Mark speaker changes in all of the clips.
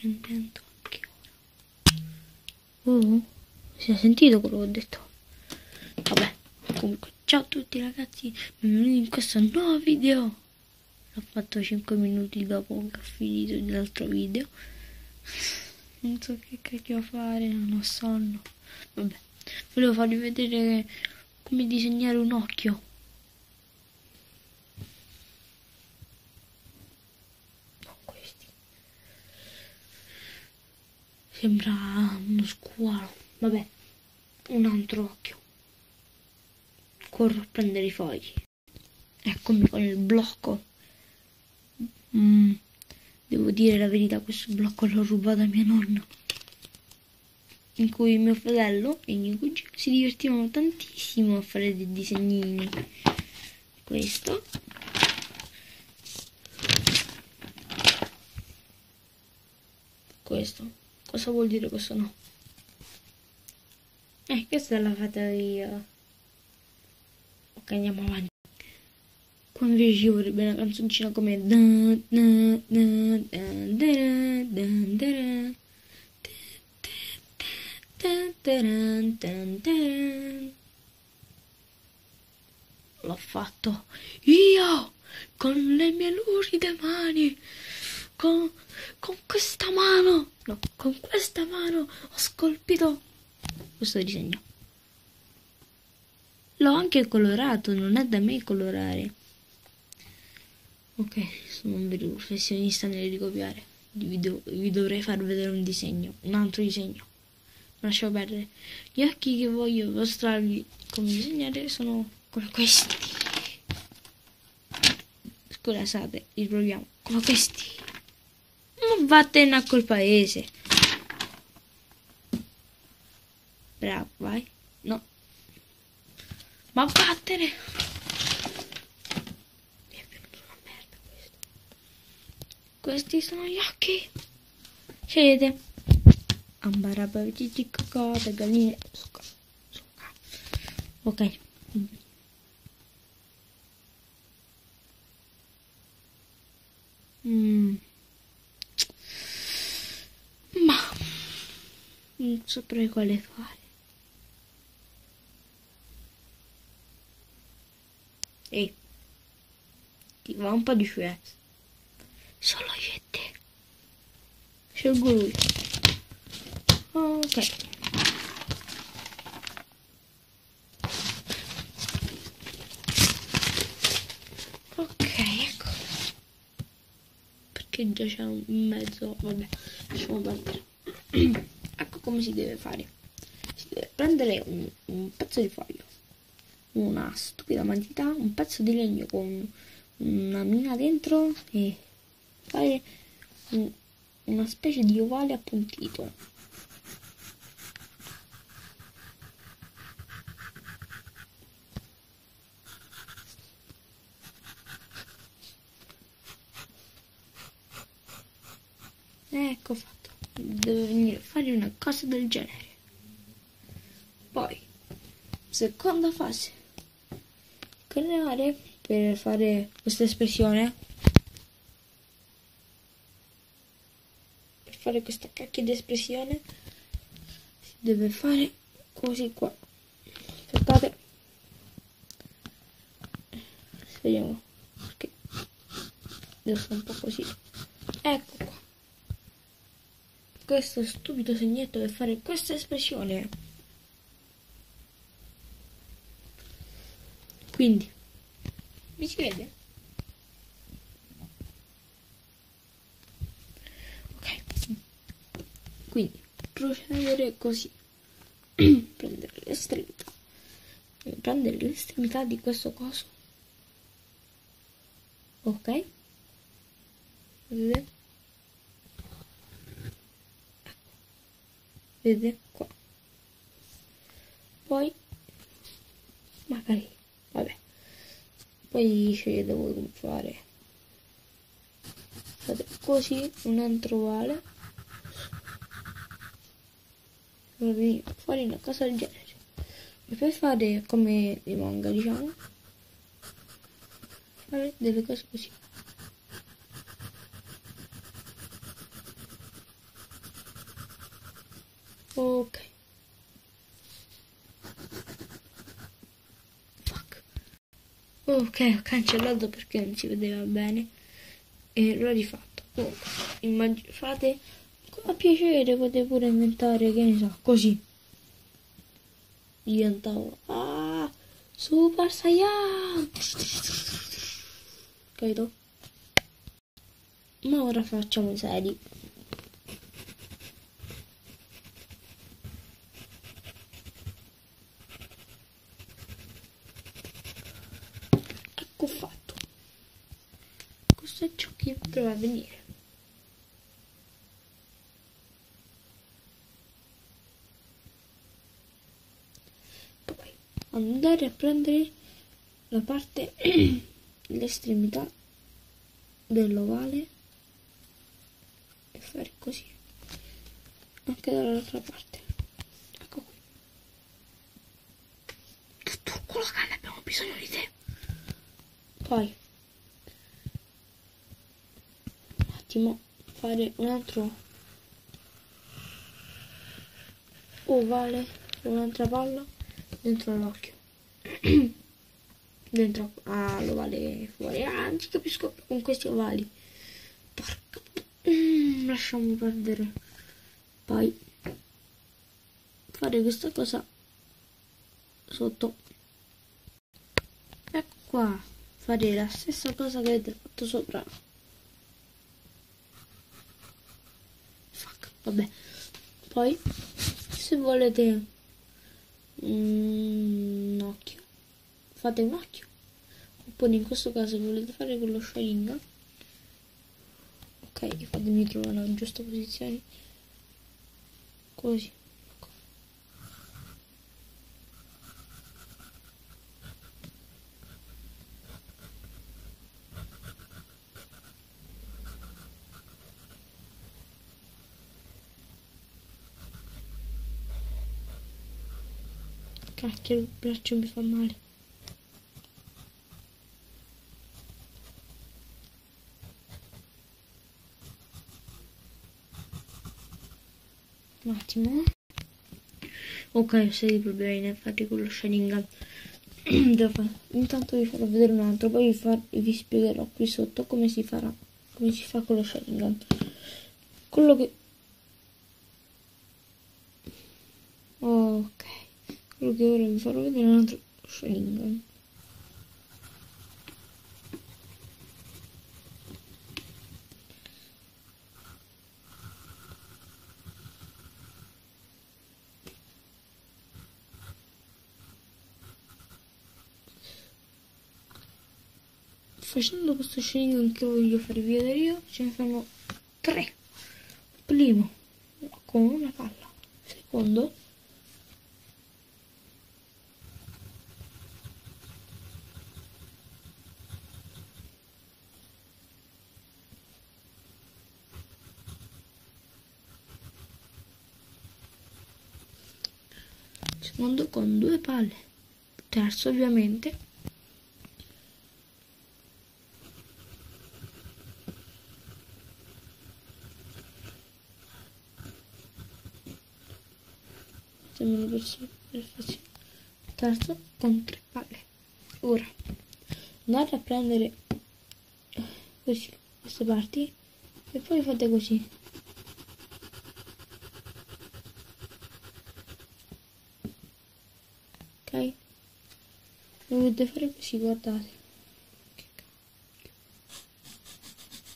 Speaker 1: prendendo anche ora. Oh, si è sentito quello che ho detto? Vabbè, comunque, ciao a tutti ragazzi, benvenuti in questo nuovo video. L'ho fatto 5 minuti dopo che ho finito l'altro video. Non so che cacchio fare, non ho sonno. Vabbè, volevo farvi vedere come disegnare un occhio. Non questi. Sembra uno squalo. Vabbè, un altro occhio. Corro a prendere i fogli. Eccomi con il blocco. Devo dire la verità, questo blocco l'ho rubato a mia nonna, in cui mio fratello e i miei cugini si divertivano tantissimo a fare dei disegnini. Questo. Questo. Cosa vuol dire questo no? Questa è la fattoria. Ok, andiamo avanti. Qua invece ci vorrebbe una canzoncina come l'ho fatto io con le mie luride mani, con questa mano, no, con questa mano ho scolpito questo disegno. L'ho anche colorato, non è da me colorare. Ok, sono un vero professionista nel ricopiare. Vi dovrei far vedere un disegno, un altro disegno. Lascio perdere. Gli occhi che voglio mostrarvi come disegnare sono come questi. Scusate, riproviamo. Come questi. Ma vattene a col paese. Bravo, vai. No. Ma vattene. Mi è venuto una merda questo. Questi sono gli occhi. Scegliete. Ambarabagigi cocotte, galline. Ok. Ma non saprei quale fare. Ehi, ti va un po' di scienza. Solo io e te. Scelgo lui. Ok. Ok, ecco. Perché già c'è un mezzo. Vabbè, lasciamo perdere. Ecco come si deve fare. Si deve prendere un pezzo di foglio, una stupida matita, un pezzo di legno con una mina dentro e fare una specie di ovale appuntito. Ecco fatto. Deve venire a fare una cosa del genere. Poi, seconda fase. Creare per fare questa espressione. Per fare questa cacchio di espressione si deve fare così qua. Aspettate. Speriamo. Perché devo fare un po' così. Ecco qua. Questo stupido segnetto per fare questa espressione. Quindi, mi si vede? Ok. Quindi, procedere così. Prendere l'estremità di questo coso. Ok. Vedete? Vedete qua. Poi magari vabbè, poi scegliete voi come fare. Fate così un altro ovale per venire fuori una cosa del genere. E per fare come i manga, diciamo, fare delle cose così. Ok, ho cancellato perché non si vedeva bene e l'ho rifatto. Comunque, fate a piacere, potete pure inventare, che ne so, così. Diventavo Super Saiyan. Capito? Ma ora facciamo i seri. Ecco fatto. Questo è ciò che dovrà avvenire. Poi andare a prendere la parte, l'estremità dell'ovale e fare così anche dall'altra parte. Ecco qui. Che turco la canna, abbiamo bisogno di te. Poi un attimo fare un altro ovale, un'altra palla dentro l'occhio. Dentro l'ovale fuori. Non ci capisco più con questi ovali. Porca. Lasciamo perdere. Poi fare questa cosa sotto. Ecco qua. Fare la stessa cosa che avete fatto sopra. Fuck, vabbè. Poi se volete un occhio, fate un occhio. Oppure in questo caso volete fare con lo Sharingan. Ok, fatemi trovare la giusta posizione. Così. Cacchio, il braccio mi fa male. Un attimo. Ok, ho sei problemi infatti con lo Sharingan. Intanto vi farò vedere un altro, poi vi spiegherò qui sotto come si farà, come si fa con lo Sharingan. Quello che ok, quello che ora vi farò vedere è un altro Sharingan. Facendo questo Sharingan che voglio farvi vedere io, ce ne sono 3. Primo, con una palla. Secondo, secondo con 2 palle. Terzo, ovviamente, terzo con 3 palle. Ora andate a prendere così queste parti e poi fate così. Ok, dovete fare così, guardate,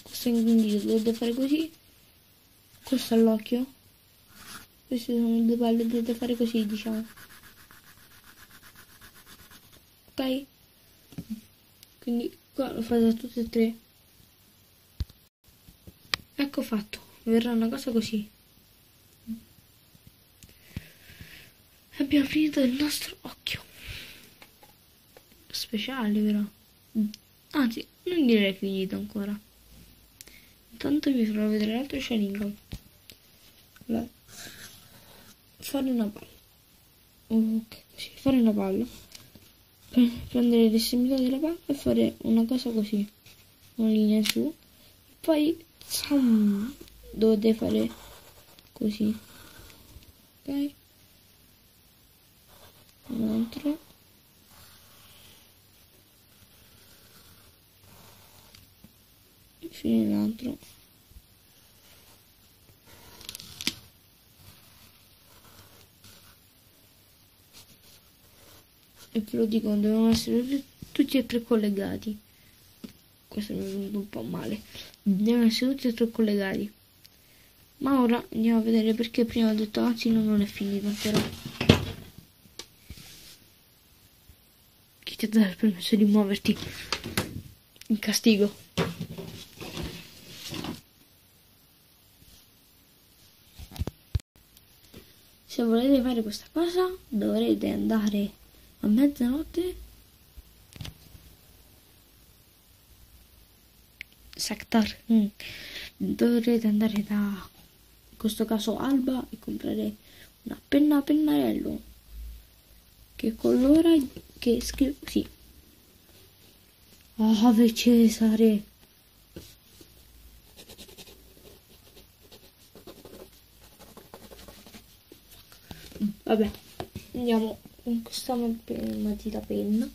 Speaker 1: questo è ingrandito, dovete fare così. Questo all'occhio, queste sono 2 palle, dovete fare così, diciamo. Ok, quindi qua lo fate a tutte e 3. Ecco fatto, verrà una cosa così. Abbiamo finito il nostro occhio speciale, però. Anzi, non direi finito ancora. Intanto vi farò vedere l'altro Sharingan. Allora, fare una palla. Ok, così, fare una palla. Prendere l'estremità della palla e fare una cosa così. Una linea su. E poi dovete fare così. Ok? Un altro. fine l'altro. E ve lo dico, devono essere tutti e tre collegati. Questo mi è venuto un po' male. Devono essere tutti e tre collegati. Ma ora andiamo a vedere perché prima ho detto anzi non è finito, però. Chi ti dà il permesso di muoverti? In castigo. Se volete fare questa cosa dovrete andare a mezzanotte. Sector. Dovrete andare da, in questo caso Alba, e comprare una penna a pennarello che colora, che scrive così: Ave Cesare. Vabbè, andiamo con questa matita penna,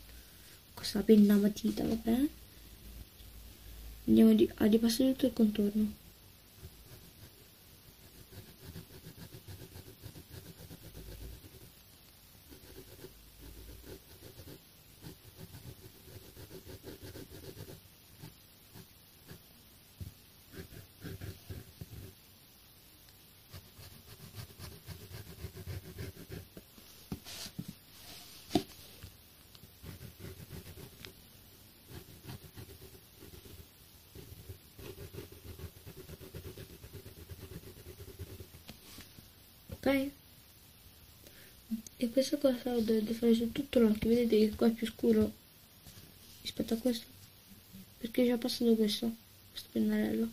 Speaker 1: questa penna matita, va bene? Andiamo a ripassare tutto il contorno. Ok? E questa cosa lo dovete fare su tutto l'occhio. Vedete che qua è più scuro rispetto a questo? Perché è già passato questo pennarello.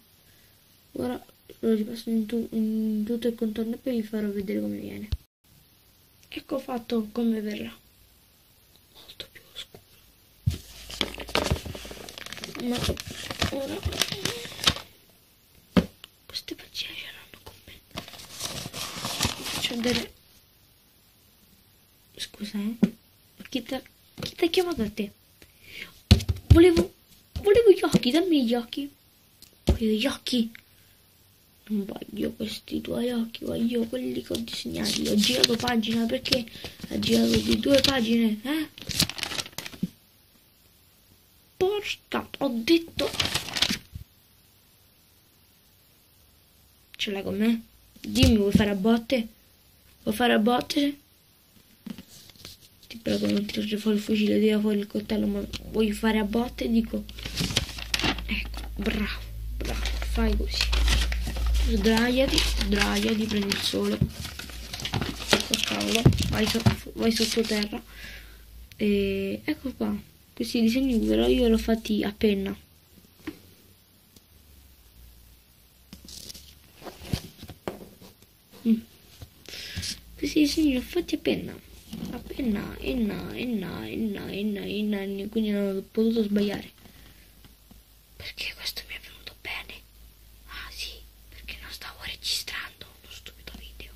Speaker 1: Ora lo ripasso in tutto il contorno e poi vi farò vedere come viene. Ecco fatto come verrà. Molto più scuro. Ma ora queste pagine ce l'hanno con me. Vi faccio vedere. Scusa, chi ti ha chiamato a te? Volevo gli occhi, dammi gli occhi. Voglio gli occhi. Non voglio questi tuoi occhi, voglio quelli che ho disegnati. Ho girato pagina perché ha girato di 2 pagine, Porca, ho detto. Ce l'hai con me? Dimmi, vuoi fare a botte? Vuoi fare a botte? Ti prego, non tirare fuori il fucile, tira fuori il coltello, ma vuoi fare a botte? Dico. Ecco, bravo, fai così. Sdraiati, prendi il sole. Cavolo, vai sottoterra. E ecco qua. Questi disegni però io l'ho fatti a penna. Questi disegni li ho fatti a penna. Quindi non ho potuto sbagliare. Perché questo mi è venuto bene. Ah sì, perché non stavo registrando uno stupido video.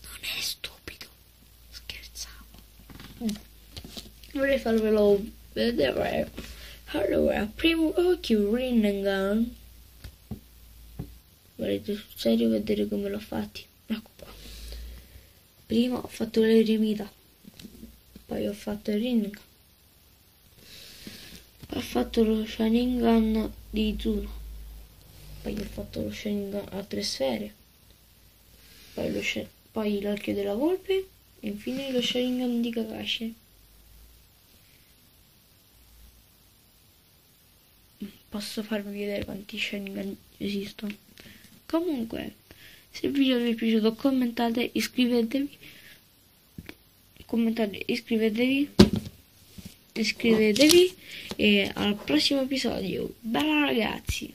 Speaker 1: Non è stupido, scherzavo. Vorrei farvelo vedere. Allora, primo occhio Rinnegan. Volete sul serio vedere come l'ho fatti? Ecco qua. Prima ho fatto l'eremita, poi ho fatto il Rinnegan, poi ho fatto lo Sharingan di Zuno, poi ho fatto lo Sharingan a 3 sfere, poi l'occhio della volpe e infine lo Sharingan di Kakashi. Posso farvi vedere quanti Sharingan esistono. Comunque, se il video vi è piaciuto commentate, iscrivetevi, e al prossimo episodio. Bella ragazzi!